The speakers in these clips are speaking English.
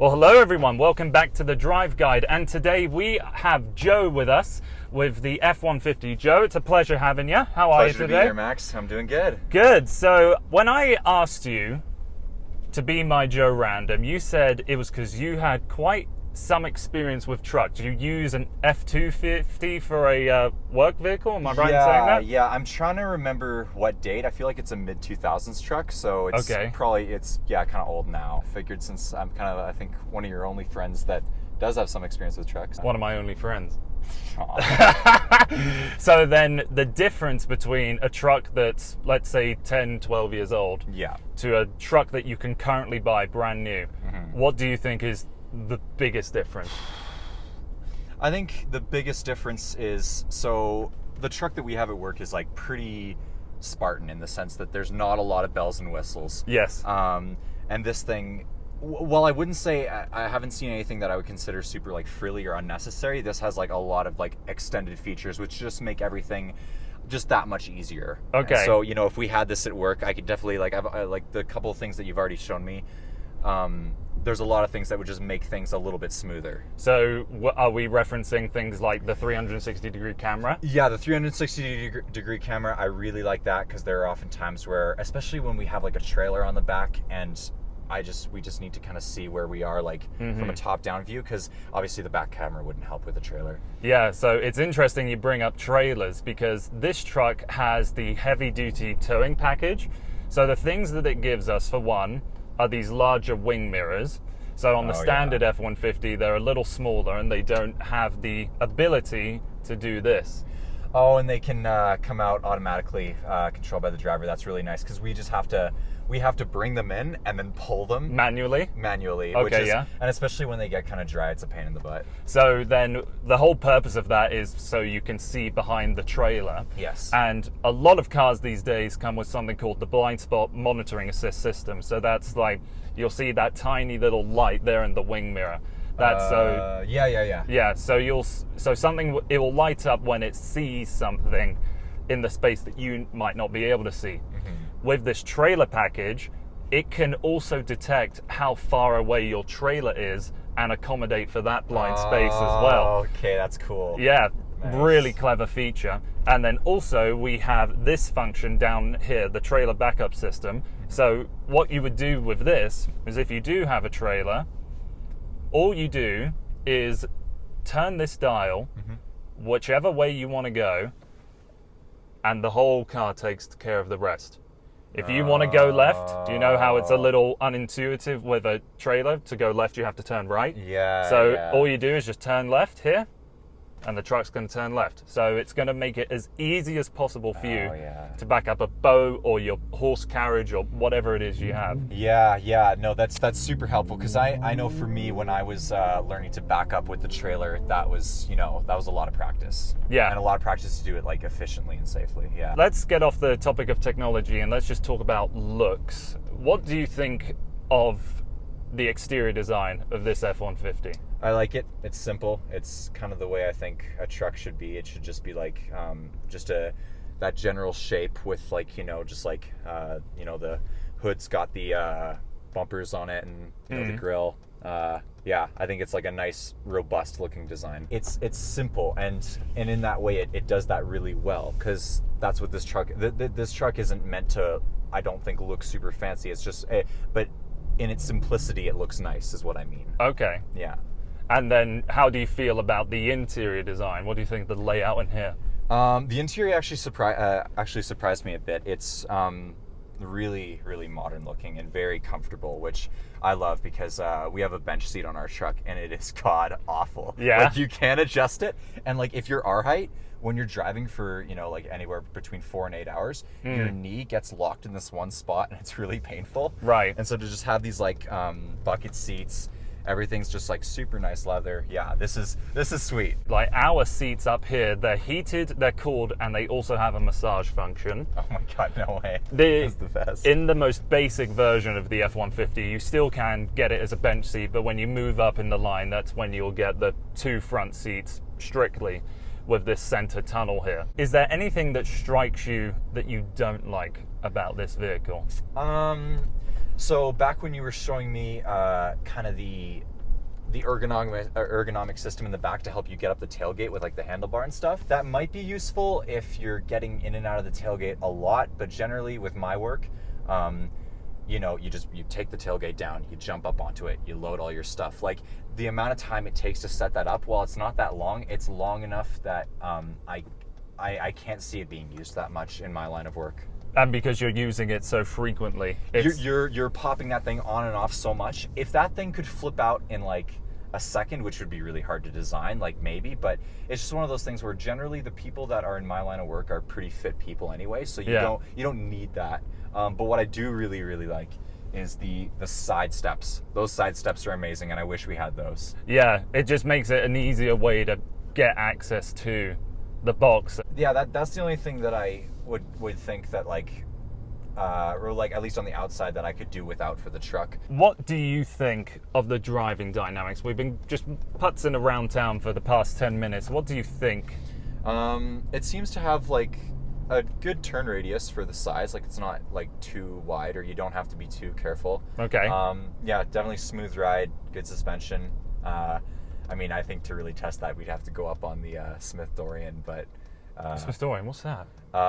Well, hello everyone, welcome back to the Drive Guide, and today we have Joe with us with the F-150. Joe, it's a pleasure having you. How are you today? Pleasure to be here, Max. I'm doing good. Good. So when I asked you to be my Joe Random, you said it was because you had quite some experience with trucks. You use an F-250 for a work vehicle, am I right in saying that? Yeah, I'm trying to remember what date. I feel like it's a mid-2000s truck, so it's kind of old now. Figured since I'm kind of, I think, one of your only friends that does have some experience with trucks. One of my only friends. So then the difference between a truck that's, let's say, 10, 12 years old to a truck that you can currently buy brand new, what do you think is the biggest difference? I think the biggest difference is, so the truck that we have at work is like pretty Spartan in the sense that there's not a lot of bells and whistles. Yes. And this thing, well, I wouldn't say, I haven't seen anything that I would consider super like frilly or unnecessary. This has like a lot of like extended features which just make everything just that much easier. Okay. And so, you know, if we had this at work, I could definitely like the couple of things that you've already shown me. There's a lot of things that would just make things a little bit smoother. So are we referencing things like the 360-degree camera? Yeah, the 360-degree camera, I really like that because there are often times where, especially when we have like a trailer on the back and we just need to kind of see where we are like from a top-down view, because obviously the back camera wouldn't help with the trailer. Yeah, so it's interesting you bring up trailers because this truck has the heavy-duty towing package. So the things that it gives us, for one, are these larger wing mirrors. So on the standard F-150, they're a little smaller and they don't have the ability to do this. Oh, and they can come out automatically, controlled by the driver. That's really nice because we have to bring them in and then pull them manually. Okay, and especially when they get kind of dry, it's a pain in the butt. So then the whole purpose of that is so you can see behind the trailer. Yes. And a lot of cars these days come with something called the blind spot monitoring assist system. So that's like, you'll see that tiny little light there in the wing mirror. That's Yeah, so it will light up when it sees something in the space that you might not be able to see. With this trailer package, it can also detect how far away your trailer is and accommodate for that blind space as well. Okay, that's cool. Yeah, nice. Really clever feature. And then also we have this function down here, the trailer backup system. So what you would do with this is, if you do have a trailer, all you do is turn this dial whichever way you want to go, and the whole car takes care of the rest. If you want to go left, do you know how it's a little unintuitive with a trailer? To go left, you have to turn right. Yeah. So all you do is just turn left here, and the truck's going to turn left. So it's going to make it as easy as possible for you to back up a bow or your horse carriage or whatever it is you have. Yeah. No, that's super helpful, because I know for me, when I was learning to back up with the trailer, that was a lot of practice. Yeah. And a lot of practice to do it like efficiently and safely. Yeah. Let's get off the topic of technology and let's just talk about looks. What do you think of the exterior design of this F-150? I like it. It's simple. It's kind of the way I think a truck should be. It should just be like that general shape with the hood's got the bumpers on it and the grill. I think it's like a nice, robust looking design. It's simple, and in that way it does that really well, because that's what this truck. This truck isn't meant to, I don't think, look super fancy. It's just, but in its simplicity, it looks nice, is what I mean. Okay. Yeah. And then how do you feel about the interior design? What do you think of the layout in here? The interior actually surprised me a bit. It's really, really modern looking and very comfortable, which I love, because we have a bench seat on our truck and it is god awful. Yeah. Like, you can't adjust it. And like, if you're our height, when you're driving for, like anywhere between 4 and 8 hours, your knee gets locked in this one spot and it's really painful. Right. And so to just have these like bucket seats, everything's just like super nice leather. Yeah, this is sweet. Like, our seats up here, they're heated, they're cooled, and they also have a massage function. Oh my god, no way. That's the best. In the most basic version of the F-150, you still can get it as a bench seat, but when you move up in the line, that's when you'll get the 2 front seats strictly with this center tunnel here. Is there anything that strikes you that you don't like about this vehicle? So back when you were showing me kind of the ergonomic system in the back to help you get up the tailgate with like the handlebar and stuff, that might be useful if you're getting in and out of the tailgate a lot. But generally with my work, you know, you take the tailgate down, you jump up onto it, you load all your stuff. Like the amount of time it takes to set that up, while it's not that long, it's long enough that I can't see it being used that much in my line of work. And because you're using it so frequently, you're popping that thing on and off so much. If that thing could flip out in like a second, which would be really hard to design, like maybe, but it's just one of those things where generally the people that are in my line of work are pretty fit people anyway, so you don't need that. But what I do really, really like is the side steps. Those side steps are amazing, and I wish we had those. Yeah, it just makes it an easier way to get access to the box. Yeah, that's the only thing that I would think that like, or like at least on the outside, that I could do without for the truck. What do you think of the driving dynamics? We've been just putzing around town for the past 10 minutes. What do you think? It seems to have like a good turn radius for the size. Like it's not like too wide, or you don't have to be too careful. Okay. Yeah, definitely smooth ride, good suspension. I mean, I think to really test that, we'd have to go up on the Smith Dorian, but... Smith Dorian, what's that?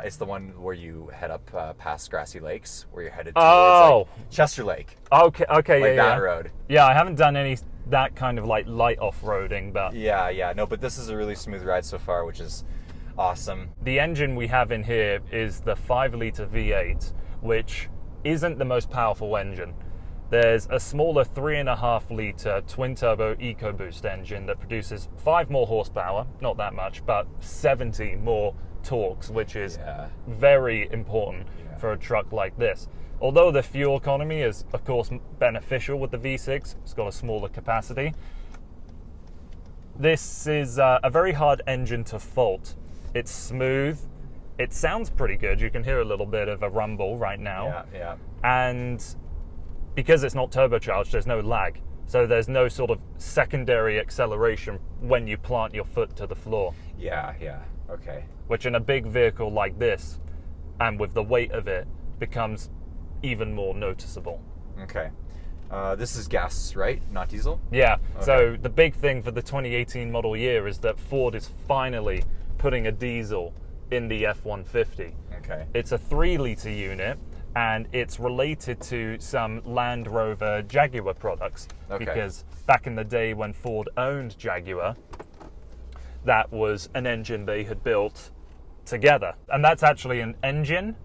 It's the one where you head up past Grassy Lakes, where you're headed towards like, Chester Lake. Okay, like that road. Yeah, I haven't done any that kind of like light off-roading, but... Yeah, no, but this is a really smooth ride so far, which is awesome. The engine we have in here is the 5-litre V8, which isn't the most powerful engine. There's a smaller 3.5-litre twin-turbo EcoBoost engine that produces 5 more horsepower, not that much, but 70 more torques, which is very important for a truck like this. Although the fuel economy is, of course, beneficial with the V6, it's got a smaller capacity. This is a very hard engine to fault. It's smooth. It sounds pretty good. You can hear a little bit of a rumble right now. Yeah. And because it's not turbocharged, there's no lag. So there's no sort of secondary acceleration when you plant your foot to the floor. Yeah, okay. Which in a big vehicle like this, and with the weight of it, becomes even more noticeable. Okay. This is gas, right? Not diesel? Yeah. Okay. So the big thing for the 2018 model year is that Ford is finally putting a diesel in the F-150. Okay. It's a 3-litre unit, and it's related to some Land Rover Jaguar products. Okay. Because back in the day when Ford owned Jaguar, that was an engine they had built together. And that's actually an engine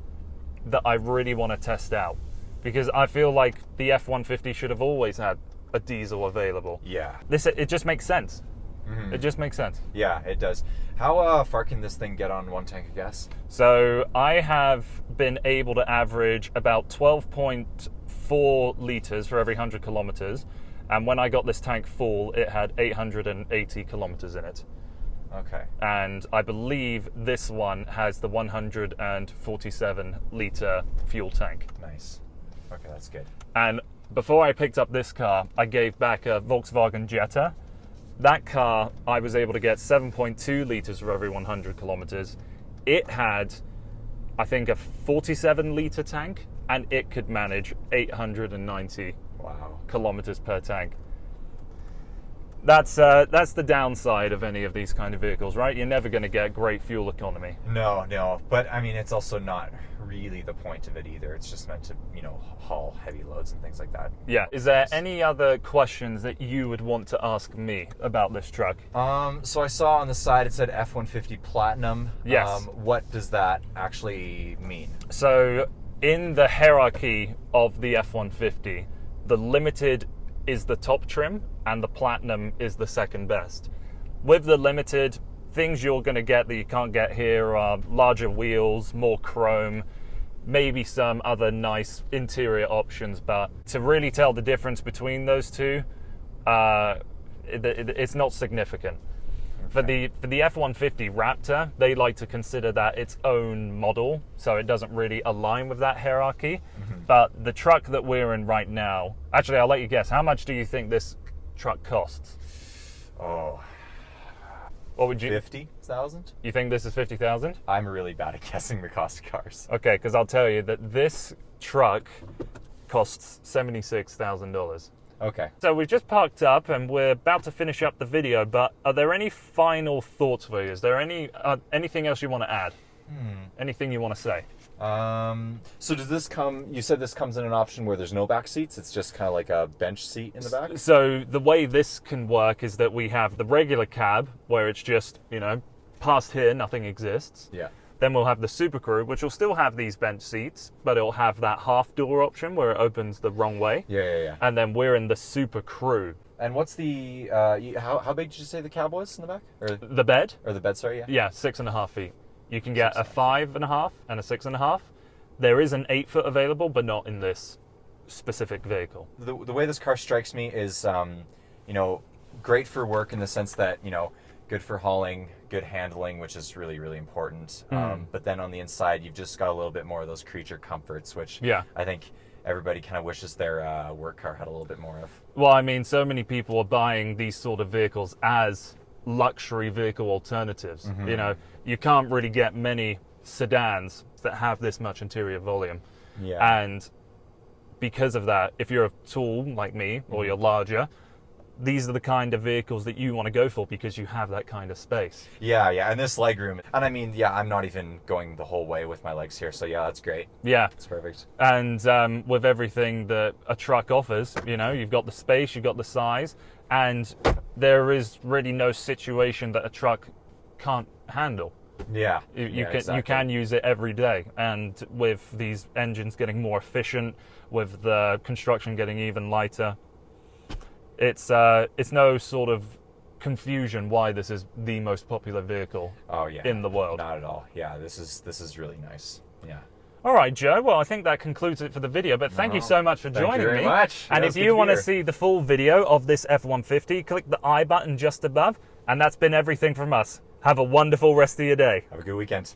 that I really want to test out, because I feel like the F-150 should have always had a diesel available. Yeah. It just makes sense. Mm-hmm. It just makes sense. Yeah, it does. How far can this thing get on one tank of gas? So I have been able to average about 12.4 litres for every 100 kilometres. And when I got this tank full, it had 880 kilometres in it. Okay. And I believe this one has the 147 litre fuel tank. Nice. Okay, that's good. And before I picked up this car, I gave back a Volkswagen Jetta. That car, I was able to get 7.2 litres for every 100 kilometres. It had, I think, a 47 litre tank, and it could manage 890 kilometres per tank. That's the downside of any of these kind of vehicles, right? You're never going to get great fuel economy. No. But, I mean, it's also not really the point of it either. It's just meant to, haul heavy loads and things like that. Yeah. Is there any other questions that you would want to ask me about this truck? So I saw on the side it said F-150 Platinum. Yes. What does that actually mean? So, in the hierarchy of the F-150, the Limited is the top trim, and the Platinum is the second best. With the Limited, things you're going to get that you can't get here are larger wheels, more chrome, maybe some other nice interior options, but to really tell the difference between those two, it's not significant. Okay. For the F-150 Raptor, they like to consider that its own model, so it doesn't really align with that hierarchy. Mm-hmm. But the truck that we're in right now, actually, I'll let you guess. How much do you think this truck costs? Oh, what would you? 50,000. You think this is 50,000? I'm really bad at guessing the cost of cars. Okay, because I'll tell you that this truck costs $76,000. Okay. So we've just parked up and we're about to finish up the video, but are there any final thoughts for you? Is there anything else you want to add? Anything you want to say? So does this come, you said this comes in an option where there's no back seats, it's just kind of like a bench seat in the back? So the way this can work is that we have the regular cab where it's just, you know, past here, nothing exists. Yeah. Then we'll have the Super Crew, which will still have these bench seats, but it'll have that half door option where it opens the wrong way. Yeah. And then we're in the Super Crew. And what's the, how big did you say the cab was in the back? Or The bed? Or the bed, sorry, yeah? Yeah, 6.5 feet. You can get a 5.5 and a 6.5. There is an 8-foot available, but not in this specific vehicle. The way this car strikes me is, you know, great for work in the sense that, you know, good for hauling, good handling, which is really, really important. But then on the inside, you've just got a little bit more of those creature comforts, which I think everybody kind of wishes their work car had a little bit more of. Well, I mean, so many people are buying these sort of vehicles as luxury vehicle alternatives. You know, you can't really get many sedans that have this much interior volume. Yeah. And because of that, if you're tall like me or you're larger, these are the kind of vehicles that you want to go for because you have that kind of space. Yeah, and this legroom. And I mean, yeah, I'm not even going the whole way with my legs here, so yeah, that's great. Yeah. It's perfect. And with everything that a truck offers, you know, you've got the space, you've got the size, and there is really no situation that a truck can't handle. Yeah. You can use it every day. And with these engines getting more efficient, with the construction getting even lighter, it's no sort of confusion why this is the most popular vehicle in the world. Not at all. Yeah, this is really nice. Yeah. All right, Joe. Well, I think that concludes it for the video, but thank you so much for joining me. Thank you very much. And if you want to see the full video of this F-150, click the I button just above. And that's been everything from us. Have a wonderful rest of your day. Have a good weekend.